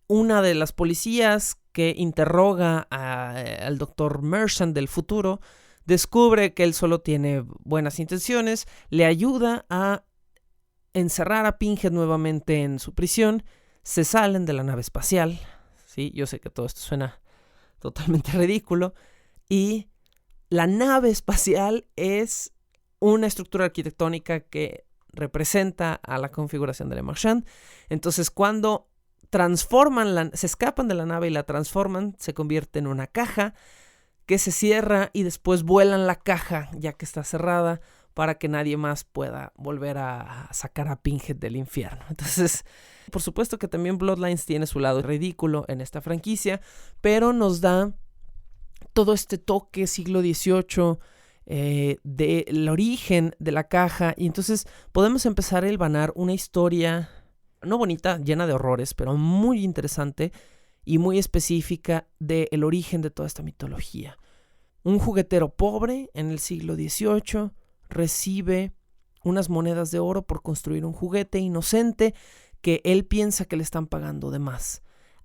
una de las policías que interroga al Dr. Mershant del futuro descubre que él solo tiene buenas intenciones, le ayuda a encerrar a Pinhead nuevamente en su prisión, se salen de la nave espacial. Sí, yo sé que todo esto suena totalmente ridículo, y la nave espacial es una estructura arquitectónica que representa a la configuración de Le Marchand. Entonces, cuando se escapan de la nave y la transforman, se convierte en una caja que se cierra y después vuelan la caja ya que está cerrada para que nadie más pueda volver a sacar a Pinhead del infierno. Entonces, por supuesto que también Bloodlines tiene su lado ridículo en esta franquicia, pero nos da todo este toque siglo XVIII del origen de la caja, y entonces podemos empezar a hilvanar una historia no bonita, llena de horrores, pero muy interesante y muy específica del origen de toda esta mitología. Un juguetero pobre en el siglo XVIII recibe unas monedas de oro por construir un juguete inocente que él piensa que le están pagando de más.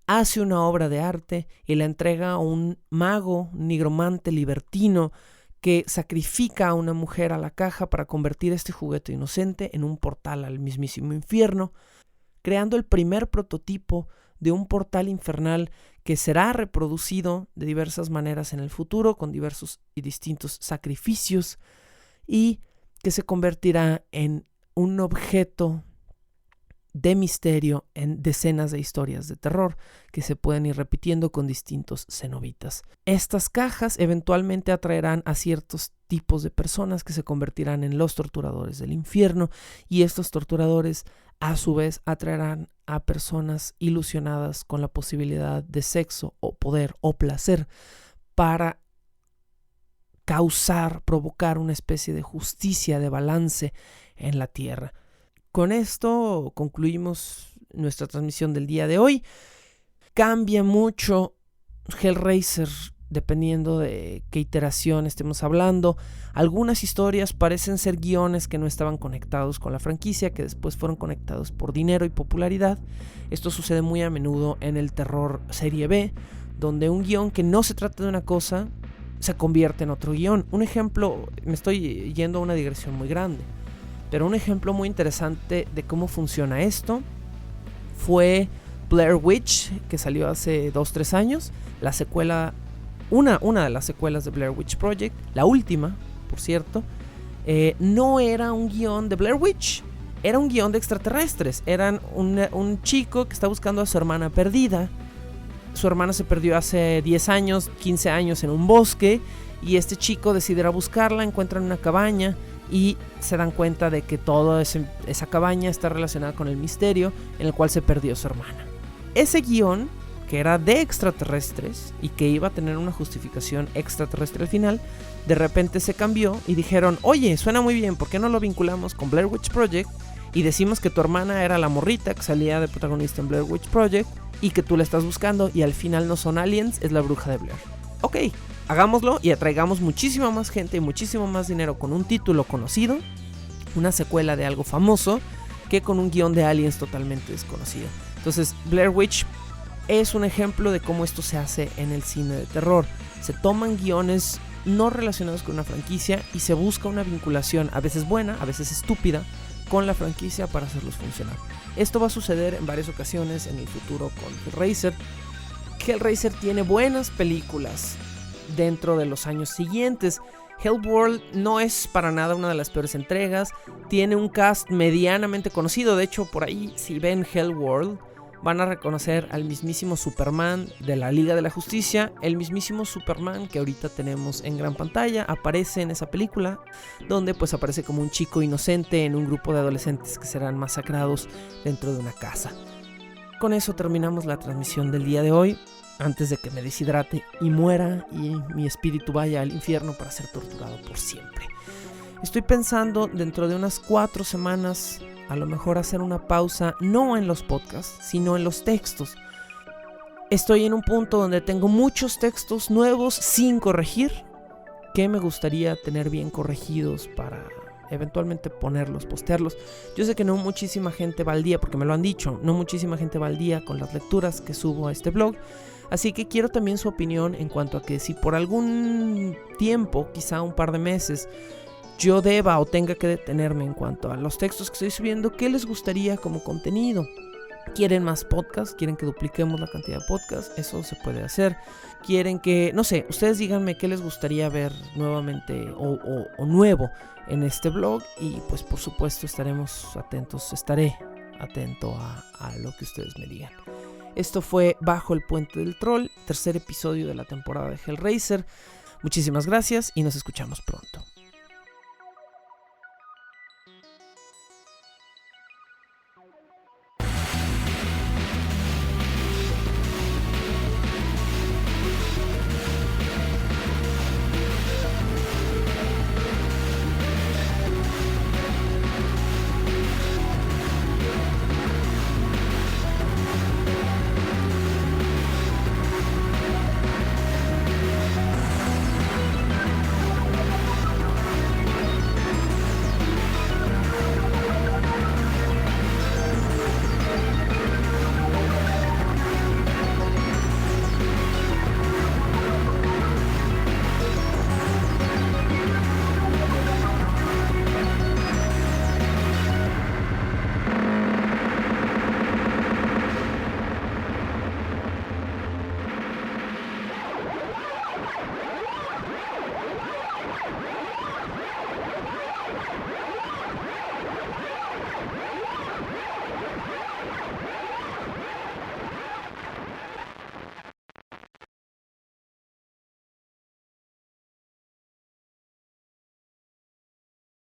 Hace una obra de arte y la entrega a un mago nigromante libertino que sacrifica a una mujer a la caja para convertir este juguete inocente en un portal al mismísimo infierno, creando el primer prototipo de un portal infernal que será reproducido de diversas maneras en el futuro, con diversos y distintos sacrificios, y que se convertirá en un objeto de misterio en decenas de historias de terror que se pueden ir repitiendo con distintos cenobitas. Estas cajas eventualmente atraerán a ciertos tipos de personas que se convertirán en los torturadores del infierno, y estos torturadores a su vez atraerán a personas ilusionadas con la posibilidad de sexo o poder o placer para provocar una especie de justicia, de balance en la tierra. Con esto concluimos nuestra transmisión del día de hoy. Cambia mucho Hellraiser dependiendo de qué iteración estemos hablando. Algunas historias parecen ser guiones que no estaban conectados con la franquicia, que después fueron conectados por dinero y popularidad. Esto sucede muy a menudo en el terror serie B, donde un guión que no se trata de una cosa se convierte en otro guión. Un ejemplo, me estoy yendo a una digresión muy grande, pero un ejemplo muy interesante de cómo funciona esto fue Blair Witch, que salió hace 2-3 años. La secuela, una de las secuelas de Blair Witch Project, la última, por cierto, no era un guión de Blair Witch, era un guión de extraterrestres. Eran un chico que está buscando a su hermana perdida. Su hermana se perdió hace 10 años, 15 años en un bosque, y este chico decide ir a buscarla, encuentran una cabaña y se dan cuenta de que toda esa cabaña está relacionada con el misterio en el cual se perdió su hermana. Ese guión, que era de extraterrestres y que iba a tener una justificación extraterrestre al final, de repente se cambió y dijeron: oye, suena muy bien, ¿por qué no lo vinculamos con Blair Witch Project y decimos que tu hermana era la morrita que salía de protagonista en Blair Witch Project y que tú la estás buscando y al final no son aliens, es la bruja de Blair? Ok, hagámoslo y atraigamos muchísima más gente y muchísimo más dinero con un título conocido, una secuela de algo famoso, que con un guión de aliens totalmente desconocido. Entonces, Blair Witch es un ejemplo de cómo esto se hace en el cine de terror. Se toman guiones no relacionados con una franquicia y se busca una vinculación, a veces buena, a veces estúpida, con la franquicia para hacerlos funcionar. Esto va a suceder en varias ocasiones en el futuro con Hellraiser. Hellraiser tiene buenas películas dentro de los años siguientes. Hellworld no es para nada una de las peores entregas. Tiene un cast medianamente conocido. De hecho, por ahí, si ven Hellworld, van a reconocer al mismísimo Superman de la Liga de la Justicia. El mismísimo Superman que ahorita tenemos en gran pantalla aparece en esa película, donde pues aparece como un chico inocente en un grupo de adolescentes que serán masacrados dentro de una casa. Con eso terminamos la transmisión del día de hoy, antes de que me deshidrate y muera y mi espíritu vaya al infierno para ser torturado por siempre. Estoy pensando dentro de unas 4 semanas a lo mejor hacer una pausa, no en los podcasts, sino en los textos. Estoy en un punto donde tengo muchos textos nuevos sin corregir, que me gustaría tener bien corregidos para eventualmente ponerlos, postearlos. Yo sé que no muchísima gente va al día, porque me lo han dicho, no muchísima gente va al día con las lecturas que subo a este blog. Así que quiero también su opinión en cuanto a que si por algún tiempo, quizá un par de meses, yo deba o tenga que detenerme en cuanto a los textos que estoy subiendo, ¿qué les gustaría como contenido? ¿Quieren más podcasts? ¿Quieren que dupliquemos la cantidad de podcasts? Eso se puede hacer. ¿Quieren que, no sé, ustedes díganme qué les gustaría ver nuevamente o nuevo en este blog? Y pues por supuesto estaré atento a lo que ustedes me digan. Esto fue Bajo el Puente del Troll, tercer episodio de la temporada de Hellraiser. Muchísimas gracias y nos escuchamos pronto.